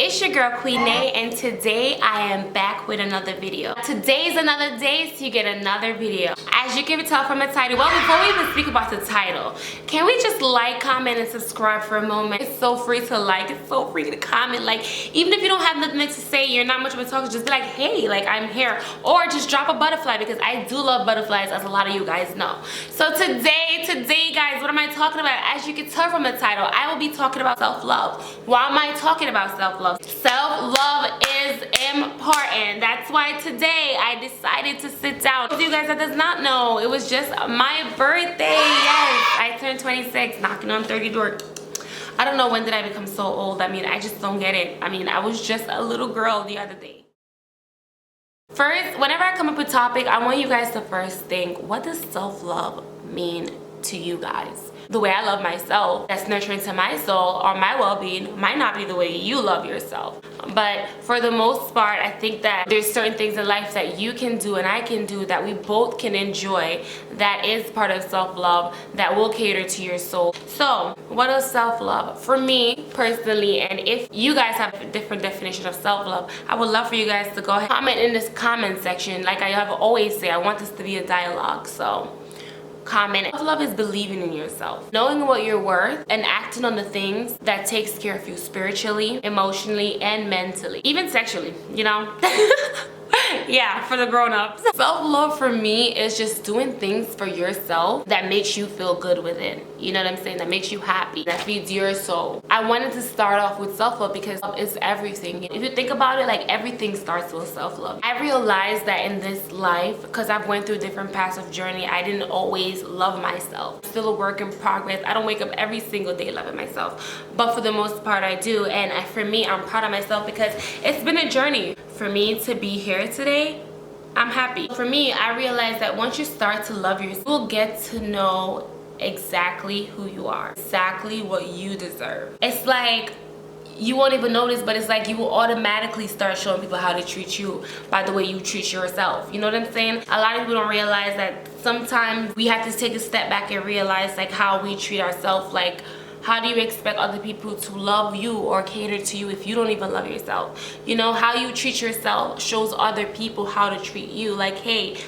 It's your girl Queen Nay, and today I am back with another video. Today's another day, so you get another video. As you can tell from the title, well, before we even speak about the title, can we just like, comment, and subscribe for a moment? It's so free to like, it's so free to comment. Like, even if you don't have nothing to say, you're not much of a talker, just be like, hey, like, I'm here. Or just drop a butterfly, because I do love butterflies, as a lot of you guys know. So today guys, what am I talking about? As you can tell from the title, I will be talking about self-love. Why am I talking about self-love? Self-love is important. That's why today I decided to sit down. For you guys that does not know, it was just my birthday. Yes, I turned 26, knocking on 30 door. I don't know, when did I become so old? I mean, I just don't get it. I mean, I was just a little girl the other day. First, whenever I come up with a topic, I want you guys to first think, what does self-love mean to you guys? The way I love myself, that's nurturing to my soul or my well-being, might not be the way you love yourself. But for the most part, I think that there's certain things in life that you can do and I can do that we both can enjoy, that is part of self-love, that will cater to your soul. So what is self-love? For me personally, and if you guys have a different definition of self-love, I would love for you guys to go ahead and comment in this comment section. Like I have always say, I want this to be a dialogue, so comment. Self-love is believing in yourself, knowing what you're worth, and acting on the things that takes care of you spiritually, emotionally, and mentally, even sexually, you know. Yeah, for the grown-ups. Self-love for me is just doing things for yourself that makes you feel good within. You know what I'm saying? That makes you happy, that feeds your soul. I wanted to start off with self-love because it's everything. If you think about it, like, everything starts with self-love. I realized that in this life, because I've went through different paths of journey, I didn't always love myself. Still a work in progress. I don't wake up every single day loving myself, but for the most part I do. And for me, I'm proud of myself because it's been a journey. For me to be here today, I'm happy. For me, I realized that once you start to love yourself, you'll get to know exactly who you are, exactly what you deserve. It's like you won't even notice, but it's like you will automatically start showing people how to treat you by the way you treat yourself. You know what I'm saying? A lot of people don't realize that sometimes we have to take a step back and realize like how we treat ourselves. Like, how do you expect other people to love you or cater to you if you don't even love yourself? You know, how you treat yourself shows other people how to treat you. Like, hey,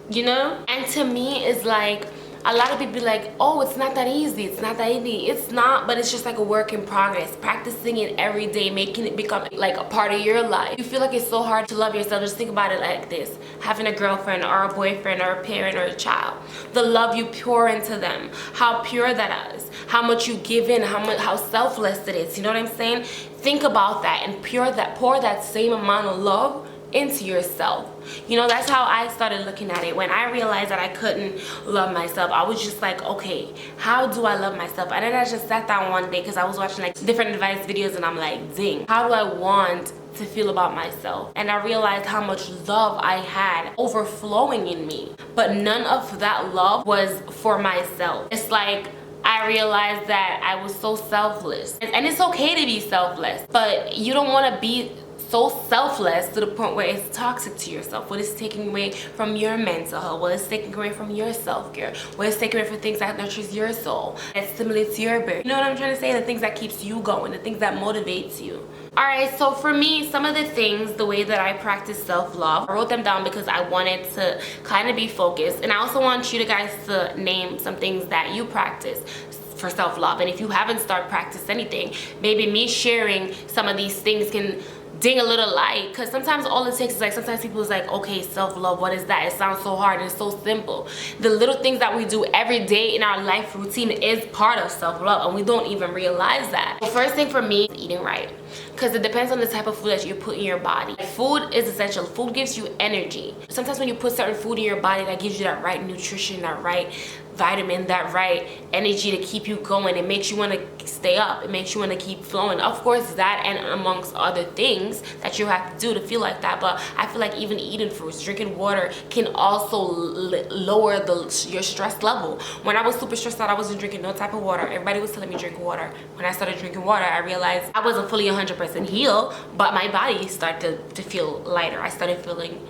you know? And to me, it's like, a lot of people be like, oh, it's not that easy, it's not that easy. It's not, but it's just like a work in progress. Practicing it every day, making it become like a part of your life. You feel like it's so hard to love yourself, just think about it like this. Having a girlfriend or a boyfriend or a parent or a child. The love you pour into them, how pure that is, how much you give in, how selfless it is. You know what I'm saying? Think about that and pour that same amount of love into yourself. You know, that's how I started looking at it. When I realized that I couldn't love myself, I was just like, okay, how do I love myself? And then I just sat down one day because I was watching like different advice videos and I'm like, dang, how do I want to feel about myself? And I realized how much love I had overflowing in me, but none of that love was for myself. It's like I realized that I was so selfless, and it's okay to be selfless, but you don't want to be so selfless to the point where it's toxic to yourself, what is taking away from your mental health, what is taking away from your self-care, what is taking away from things that nurtures your soul, that stimulates your brain. You know what I'm trying to say? The things that keeps you going, the things that motivates you. Alright, so for me, some of the things, the way that I practice self-love, I wrote them down because I wanted to kind of be focused, and I also want you guys to name some things that you practice for self-love. And if you haven't started practice anything, maybe me sharing some of these things can ding a little light, because sometimes all it takes is like, sometimes people is like, okay, self-love, what is that? It sounds so hard and it's so simple. The little things that we do every day in our life routine is part of self-love, and we don't even realize that. The first thing for me is eating right, because it depends on the type of food that you put in your body. Food is essential. Food gives you energy. Sometimes when you put certain food in your body, that gives you that right nutrition, that right vitamin, that right energy to keep you going. It makes you want to stay up. It makes you want to keep flowing. Of course, that and amongst other things that you have to do to feel like that. But I feel like even eating fruits, drinking water can also lower your stress level. When I was super stressed out, I wasn't drinking no type of water. Everybody was telling me drink water. When I started drinking water, I realized I wasn't fully 100% healed, but my body started to feel lighter. I started feeling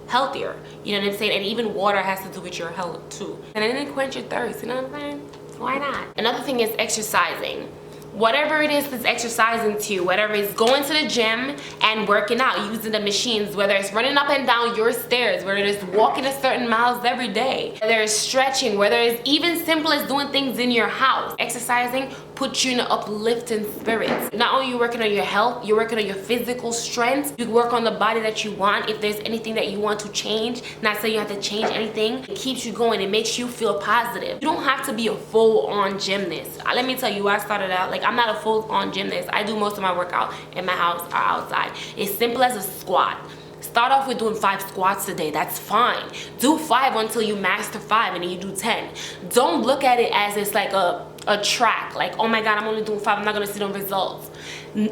healthier, you know what I'm saying? And even water has to do with your health too, and it didn't quench your thirst, you know what I'm saying? Why not? Another thing is exercising. whatever it is that's exercising to you, whatever it's going to the gym and working out, using the machines, whether it's running up and down your stairs, whether it's walking a certain miles every day, whether it's stretching, whether it's even simple as doing things in your house. Exercising puts you in an uplifting spirits. Not only are you working on your health, you're working on your physical strength. You work on the body that you want. If there's anything that you want to change, not saying you have to change anything, it keeps you going. It makes you feel positive. You don't have to be a full-on gymnast. Let me tell you, I started out like, I'm not a full-on gymnast. I do most of my workout in my house or outside. It's simple as a squat. Start off with doing 5 squats a day. That's fine. Do 5 until you master 5, and then you do 10. Don't look at it as it's like a track, like, oh my god, I'm only doing 5, I'm not gonna see no results.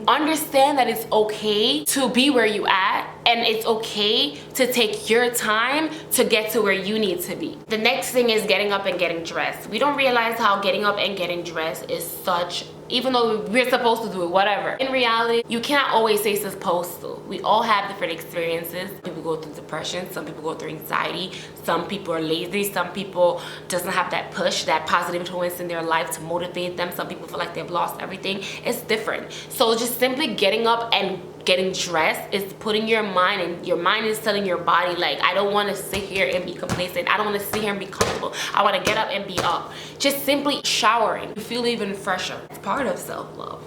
Understand that it's okay to be where you at, and it's okay to take your time to get to where you need to be. The next thing is getting up and getting dressed. We don't realize how getting up and getting dressed is such, even though we're supposed to do it, whatever. In reality, you can't always say supposed to. We all have different experiences. People go through depression, some people go through anxiety, some people are lazy, some people doesn't have that push, that positive influence in their life to motivate them. Some people feel like they've lost everything. It's different. So just simply getting up and getting dressed is putting your mind, and your mind is telling your body, like, I don't want to sit here and be complacent. I don't want to sit here and be comfortable. I want to get up and be up. Just simply showering, you feel even fresher. It's part of self-love.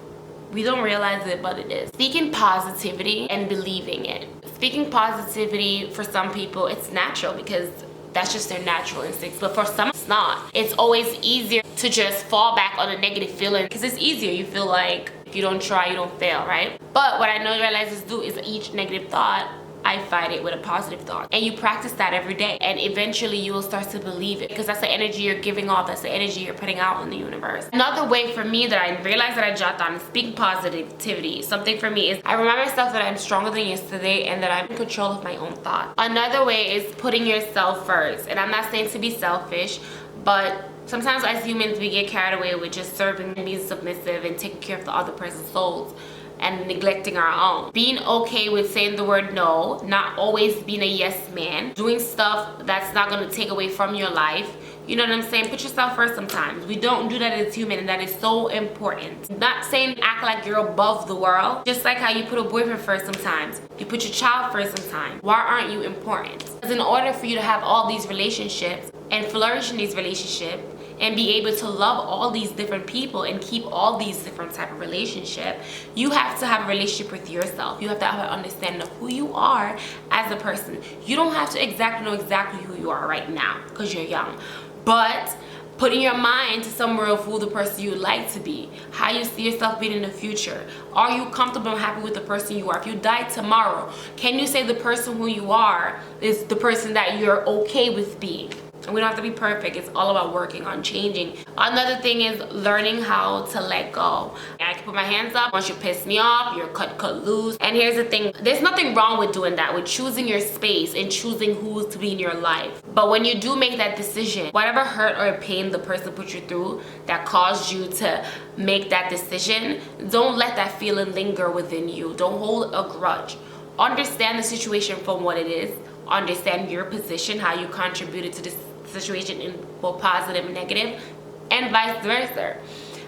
We don't realize it, but it is. Speaking positivity and believing it. Speaking positivity, for some people, it's natural because that's just their natural instincts, but for some it's not. It's always easier to just fall back on a negative feeling because it's easier. You feel like if you don't try, you don't fail, right? But what I know realizes do is each negative thought, I fight it with a positive thought, and you practice that every day, and eventually you will start to believe it, because that's the energy you're giving off, that's the energy you're putting out in the universe. Another way for me that I realized that I jot down is speaking positivity. Something for me is I remind myself that I'm stronger than yesterday and that I'm in control of my own thoughts. Another way is putting yourself first, and I'm not saying to be selfish, but sometimes as humans we get carried away with just serving and being submissive and taking care of the other person's souls and neglecting our own. Being okay with saying the word no, not always being a yes man, doing stuff that's not gonna take away from your life. You know what I'm saying? Put yourself first sometimes. We don't do that as human, and that is so important. Not saying act like you're above the world, just like how you put a boyfriend first sometimes. You put your child first sometimes. Why aren't you important? Because in order for you to have all these relationships and flourish in these relationships, and be able to love all these different people and keep all these different type of relationship, you have to have a relationship with yourself. You have to have an understanding of who you are as a person. You don't have to know exactly who you are right now because you're young, but putting your mind to somewhere of who the person you would like to be, how you see yourself being in the future. Are you comfortable and happy with the person you are? If you die tomorrow, can you say the person who you are is the person that you're okay with being? And we don't have to be perfect. It's all about working on changing. Another thing is learning how to let go. I can put my hands up. Once you piss me off, you're cut loose. And here's the thing. There's nothing wrong with doing that, with choosing your space and choosing who's to be in your life. But when you do make that decision, whatever hurt or pain the person put you through that caused you to make that decision, don't let that feeling linger within you. Don't hold a grudge. Understand the situation from what it is. Understand your position, how you contributed to this situation in both positive and negative, and vice versa.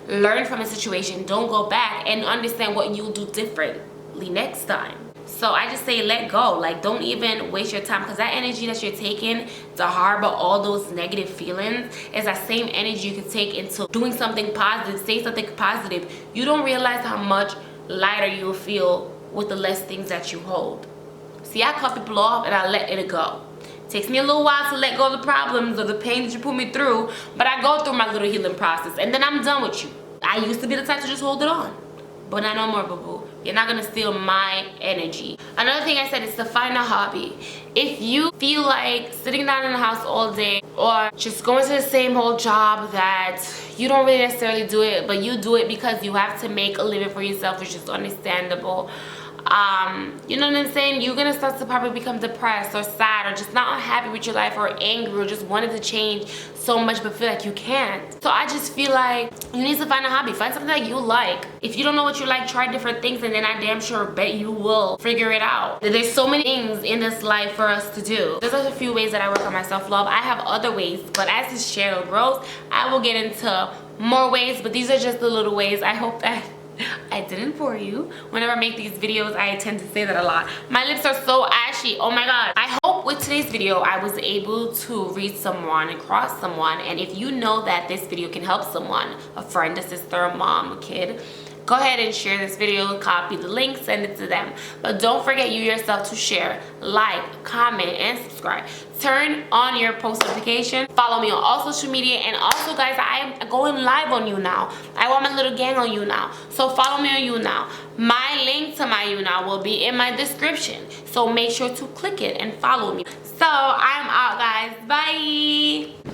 Learn from a situation. Don't go back, and understand what you'll do differently next time. So I just say let go. Like, don't even waste your time, because that energy that you're taking to harbor all those negative feelings is that same energy you can take into doing something positive, say something positive. You don't realize how much lighter you'll feel with the less things that you hold. See, I cut people off and I let it go. It takes me a little while to let go of the problems or the pain that you put me through, but I go through my little healing process, and then I'm done with you. I used to be the type to just hold it on, but not no more, boo-boo. You're not gonna steal my energy. Another thing I said is to find a hobby. If you feel like sitting down in the house all day or just going to the same old job that you don't really necessarily do it, but you do it because you have to make a living for yourself, which is understandable. You know what I'm saying? You're gonna start to probably become depressed or sad or just not happy with your life or angry or just wanted to change so much but feel like you can't. So I just feel like you need to find a hobby. Find something that you like. If you don't know what you like, try different things, and then I damn sure bet you will figure it out. There's so many things in this life for us to do. There's a few ways that I work on my self-love. I have other ways, but as this channel grows, I will get into more ways, but these are just the little ways. I hope that I didn't bore you. Whenever I make these videos, I tend to say that a lot. My lips are so ashy. Oh my god. I hope with today's video I was able to reach someone and cross someone. And if you know that this video can help someone, a friend, a sister, a mom, a kid, go ahead and share this video, copy the link, send it to them. But don't forget you yourself to share, like, comment, and subscribe. Turn on your post notification. Follow me on all social media. And also, guys, I am going live on YouNow. I want my little gang on YouNow. So follow me on YouNow. My link to my YouNow will be in my description. So make sure to click it and follow me. So I'm out, guys. Bye.